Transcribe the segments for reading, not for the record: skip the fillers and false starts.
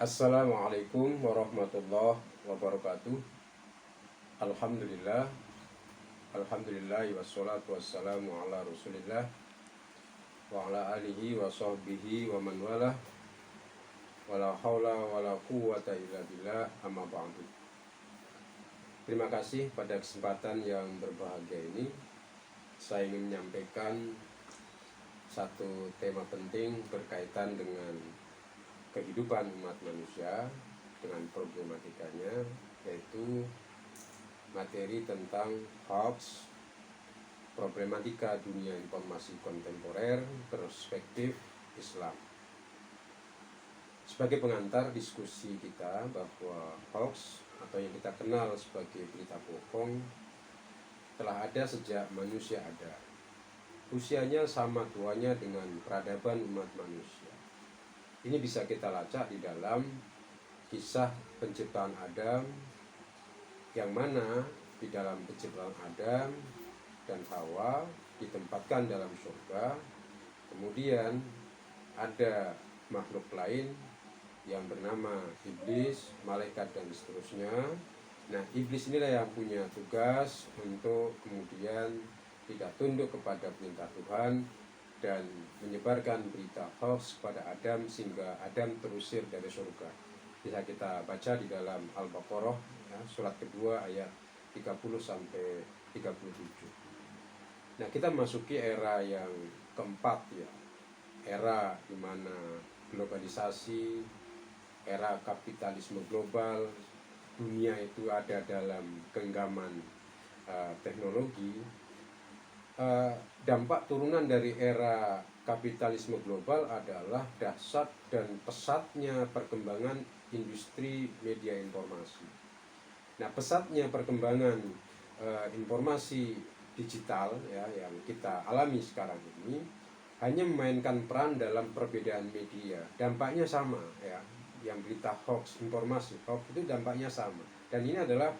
Assalamualaikum warahmatullahi wabarakatuh. Alhamdulillah. Alhamdulillah wassalatu wassalamu ala rasulillah wa ala alihi wa sahbihi wa man walah. Wala haula wala quwwata illa billah, amma ba'du. Terima kasih pada kesempatan yang berbahagia ini. Saya ingin menyampaikan satu tema penting berkaitan dengan kehidupan umat manusia, dengan problematikanya, yaitu materi tentang hoax, problematika dunia informasi kontemporer, perspektif Islam. Sebagai pengantar diskusi kita bahwa hoax atau yang kita kenal sebagai berita bohong telah ada sejak manusia ada. Usianya sama tuanya dengan peradaban umat manusia. Ini bisa kita lacak di dalam kisah penciptaan Adam, yang mana di dalam penciptaan Adam dan Hawa ditempatkan dalam surga. Kemudian ada makhluk lain yang bernama iblis, malaikat dan seterusnya. Nah, iblis inilah yang punya tugas untuk kemudian tidak tunduk kepada perintah Tuhan dan menyebarkan berita hoax kepada Adam sehingga Adam terusir dari surga. Bisa kita baca di dalam Al-Baqarah ya, surat kedua ayat 30 sampai 37. Nah, kita memasuki era yang keempat ya. Era di mana globalisasi, era kapitalisme global, dunia itu ada dalam genggaman teknologi. Dampak turunan dari era kapitalisme global adalah dahsyat dan pesatnya perkembangan industri media informasi. Nah, pesatnya perkembangan informasi digital ya, yang kita alami sekarang ini hanya memainkan peran dalam perbedaan media. Dampaknya sama ya, yang berita hoax, informasi hoax itu dampaknya sama. Dan ini adalah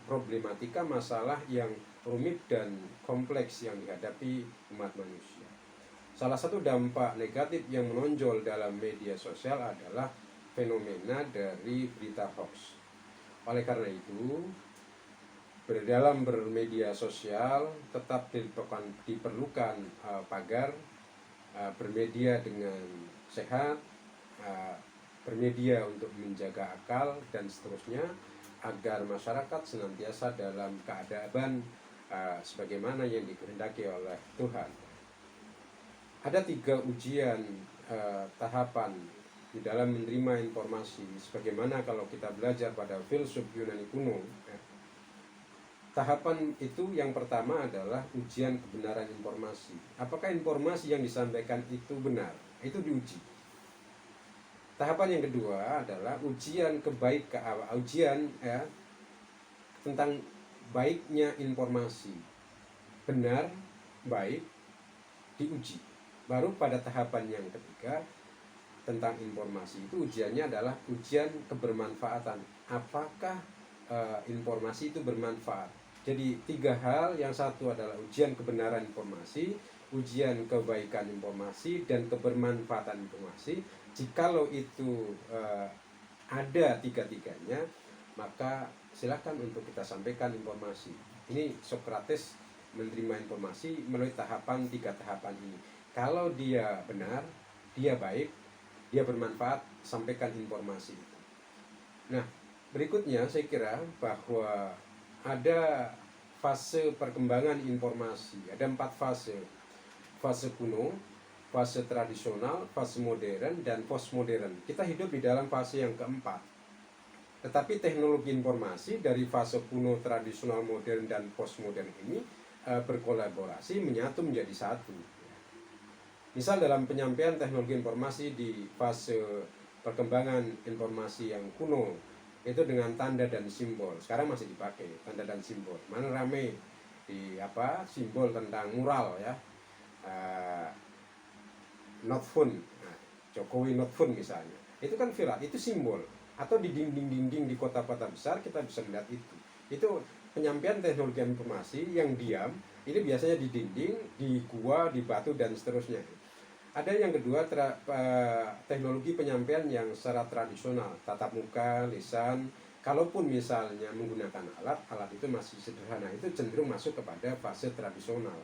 problematika masalah yang rumit dan kompleks yang dihadapi umat manusia. Salah satu dampak negatif yang menonjol dalam media sosial adalah fenomena dari berita hoax. Oleh karena itu, dalam bermedia sosial tetap diperlukan pagar bermedia dengan sehat, bermedia untuk menjaga akal dan seterusnya, agar masyarakat senantiasa dalam keadaan sebagaimana yang dikehendaki oleh Tuhan. Ada 3 ujian tahapan di dalam menerima informasi, sebagaimana kalau kita belajar pada filsuf Yunani kuno. Tahapan itu yang pertama adalah ujian kebenaran informasi. Apakah informasi yang disampaikan itu benar? Itu diuji. Tahapan yang kedua adalah ujian tentang baiknya informasi. Benar, baik, diuji. Baru pada tahapan yang ketiga tentang informasi itu ujiannya adalah ujian kebermanfaatan. Apakah informasi itu bermanfaat? Jadi 3 hal, yang satu adalah ujian kebenaran informasi, ujian kebaikan informasi, dan kebermanfaatan informasi. Jikalau itu ada 3-tiganya, maka silakan untuk kita sampaikan informasi. Ini Socrates menerima informasi melalui 3 tahapan ini. Kalau dia benar, dia baik, dia bermanfaat, sampaikan informasi itu. Nah, berikutnya saya kira bahwa ada fase perkembangan informasi. Ada 4 fase. Fase kuno, fase tradisional, fase modern, dan postmodern. Kita hidup di dalam fase yang keempat. Tetapi teknologi informasi dari fase kuno, tradisional, modern, dan postmodern ini berkolaborasi, menyatu menjadi satu. Misal dalam penyampaian teknologi informasi di fase perkembangan informasi yang kuno, itu dengan tanda dan simbol. Sekarang masih dipakai tanda dan simbol. Mana rame di simbol tentang mural ya, not fun, Jokowi not fun misalnya. Itu kan viral, itu simbol. Atau di dinding-dinding di kota-kota besar kita bisa lihat itu. Itu penyampaian teknologi informasi yang diam. Ini biasanya di dinding, di gua, di batu dan seterusnya. Ada yang kedua, teknologi penyampaian yang secara tradisional, tatap muka, lisan. Kalaupun misalnya menggunakan alat itu masih sederhana, itu cenderung masuk kepada fase tradisional.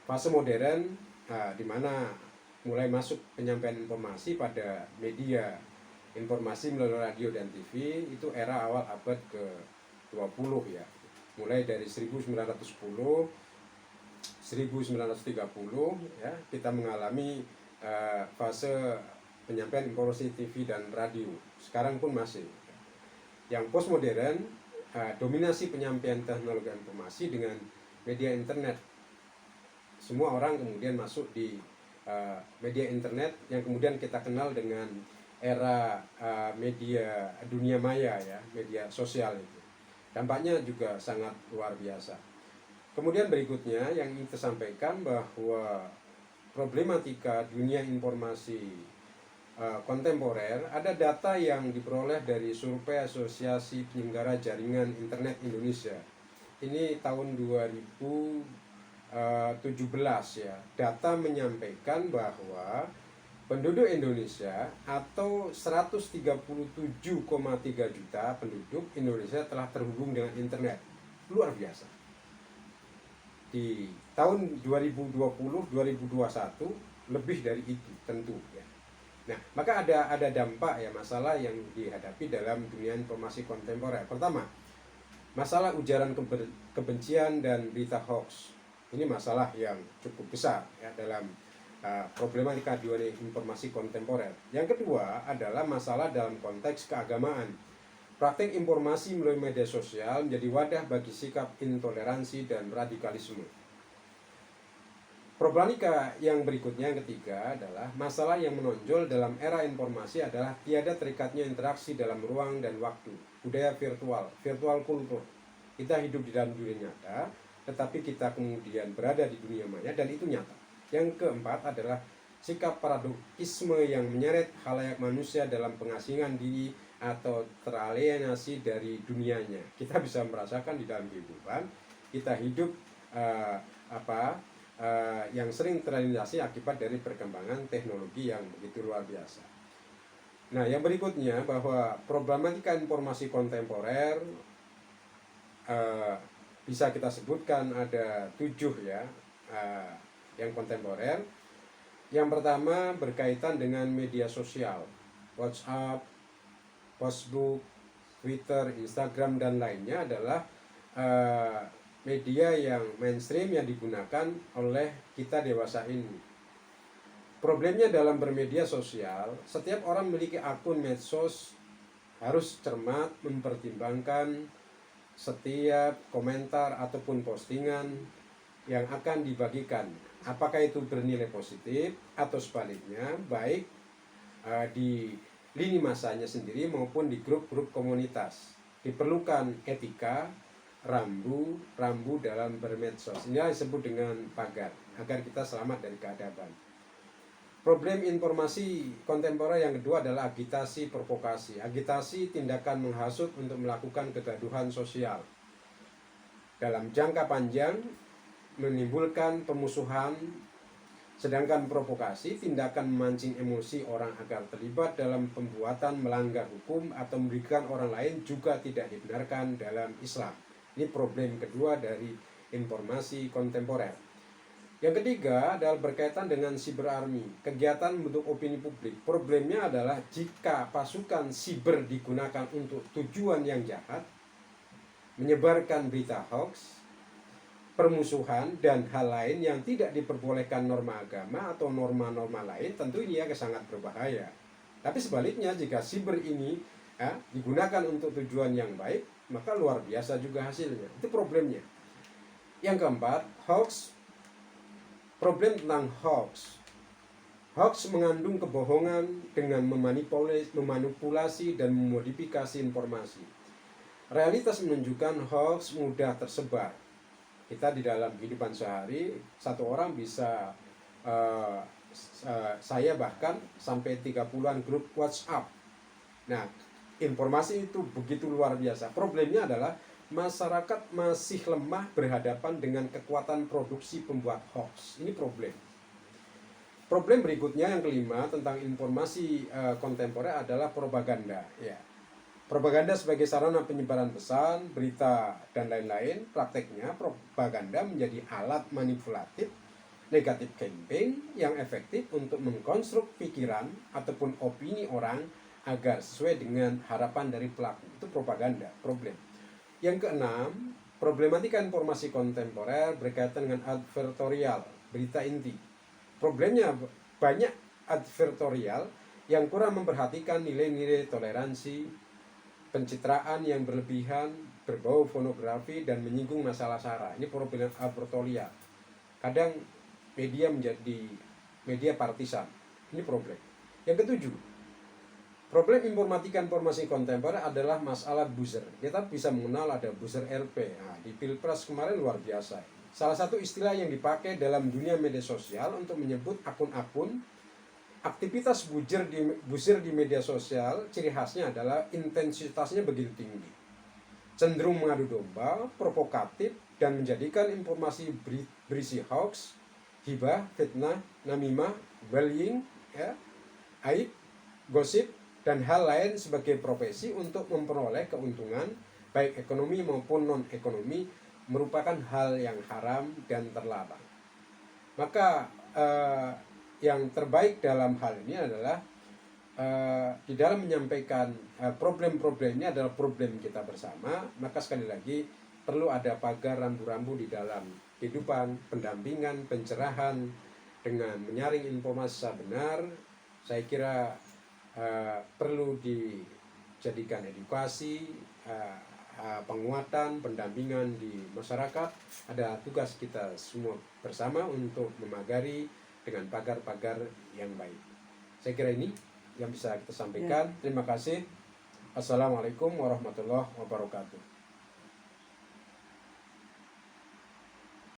Fase modern, di mana mulai masuk penyampaian informasi pada media informasi melalui radio dan TV, itu era awal abad ke-20 ya. Mulai dari 1910, 1930 ya, kita mengalami fase penyampaian informasi TV dan radio. Sekarang pun masih. Yang postmodern, dominasi penyampaian teknologi informasi dengan media internet. Semua orang kemudian masuk di media internet yang kemudian kita kenal dengan era media dunia maya ya, media sosial itu. Dampaknya juga sangat luar biasa. Kemudian berikutnya yang ingin kita sampaikan bahwa problematika dunia informasi kontemporer, ada data yang diperoleh dari survei Asosiasi Penyelenggara Jaringan Internet Indonesia. Ini tahun 2017 ya. Data menyampaikan bahwa penduduk Indonesia atau 137,3 juta penduduk Indonesia telah terhubung dengan internet. Luar biasa. Di tahun 2020-2021 lebih dari itu tentu ya. Nah, maka ada dampak ya, masalah yang dihadapi dalam dunia informasi kontemporer. Pertama, masalah ujaran kebencian dan berita hoax. Ini masalah yang cukup besar ya dalam problematika dunia informasi kontemporer. Yang kedua adalah masalah dalam konteks keagamaan. Praktek informasi melalui media sosial menjadi wadah bagi sikap intoleransi dan radikalisme. Problematika yang berikutnya, yang ketiga, adalah masalah yang menonjol dalam era informasi adalah tiada terikatnya interaksi dalam ruang dan waktu. Budaya virtual kultur. Kita hidup di dalam dunia nyata, tetapi kita kemudian berada di dunia maya dan itu nyata. Yang keempat adalah sikap paradokisme yang menyeret khalayak manusia dalam pengasingan diri atau teralienasi dari dunianya. Kita bisa merasakan di dalam kehidupan kita hidup yang sering teralienasi akibat dari perkembangan teknologi yang begitu luar biasa. Nah, yang berikutnya bahwa problematika informasi kontemporer bisa kita sebutkan ada 7 ya yang kontemporer. Yang pertama berkaitan dengan media sosial, WhatsApp, Facebook, Twitter, Instagram, dan lainnya adalah media yang mainstream yang digunakan oleh kita dewasa ini. Problemnya dalam bermedia sosial, setiap orang memiliki akun medsos harus cermat mempertimbangkan setiap komentar ataupun postingan yang akan dibagikan. Apakah itu bernilai positif atau sebaliknya, baik di lini masanya sendiri maupun di grup-grup komunitas. Diperlukan etika, rambu dalam bermedsos. Ini disebut dengan pagar, agar kita selamat dari keadaban. Problem informasi kontemporer yang kedua adalah agitasi provokasi. Agitasi tindakan menghasut untuk melakukan kegaduhan sosial. Dalam jangka panjang menimbulkan permusuhan, sedangkan provokasi tindakan memancing emosi orang agar terlibat dalam pembuatan melanggar hukum atau merugikan orang lain juga tidak dibenarkan dalam Islam. Ini problem kedua dari informasi kontemporer. Yang ketiga adalah berkaitan dengan cyber army, kegiatan membentuk opini publik. Problemnya adalah jika pasukan siber digunakan untuk tujuan yang jahat, menyebarkan berita hoax, permusuhan, dan hal lain yang tidak diperbolehkan norma agama atau norma-norma lain, tentu ini sangat berbahaya. Tapi sebaliknya, jika siber ini digunakan untuk tujuan yang baik, maka luar biasa juga hasilnya. Itu problemnya. Yang keempat, hoax. Problem tentang hoax. Hoax mengandung kebohongan dengan memanipulasi dan memodifikasi informasi. Realitas menunjukkan hoax mudah tersebar. Kita di dalam kehidupan sehari, satu orang bisa, saya bahkan sampai 30-an grup WhatsApp. Nah, informasi itu begitu luar biasa. Problemnya adalah masyarakat masih lemah berhadapan dengan kekuatan produksi pembuat hoax. Ini problem. Problem berikutnya yang kelima tentang informasi kontemporer adalah propaganda. Ya, propaganda sebagai sarana penyebaran pesan, berita, dan lain-lain. Prakteknya propaganda menjadi alat manipulatif negatif campaign yang efektif untuk mengkonstruk pikiran ataupun opini orang agar sesuai dengan harapan dari pelaku. Itu propaganda, problem. Yang keenam, problematika informasi kontemporer berkaitan dengan advertorial, berita inti. Problemnya banyak advertorial yang kurang memperhatikan nilai-nilai toleransi, pencitraan yang berlebihan, berbau pornografi, dan menyinggung masalah SARA. Ini problem advertorial. Kadang media menjadi media partisan. Ini problem. Yang ketujuh, problem informasi kontemporer adalah masalah buzzer. Kita bisa mengenal ada buzzer RP. Nah, di Pilpres kemarin luar biasa. Salah satu istilah yang dipakai dalam dunia media sosial untuk menyebut akun-akun aktivitas buzzer di media sosial, ciri khasnya adalah intensitasnya begitu tinggi. Cenderung mengadu domba, provokatif, dan menjadikan informasi berisi hoax, hibah, fitnah, namimah, bullying, ya, aib, gosip, dan hal lain sebagai profesi untuk memperoleh keuntungan baik ekonomi maupun non-ekonomi merupakan hal yang haram dan terlarang. Maka yang terbaik dalam hal ini adalah di dalam menyampaikan problem-problem ini adalah problem kita bersama. Maka sekali lagi perlu ada pagar rambu-rambu di dalam kehidupan, pendampingan, pencerahan dengan menyaring informasi secara benar. Saya kira perlu dijadikan edukasi, penguatan, pendampingan di masyarakat. Ada tugas kita semua bersama untuk memagari dengan pagar-pagar yang baik. Saya kira ini yang bisa kita sampaikan. Terima kasih. Assalamualaikum warahmatullahi wabarakatuh.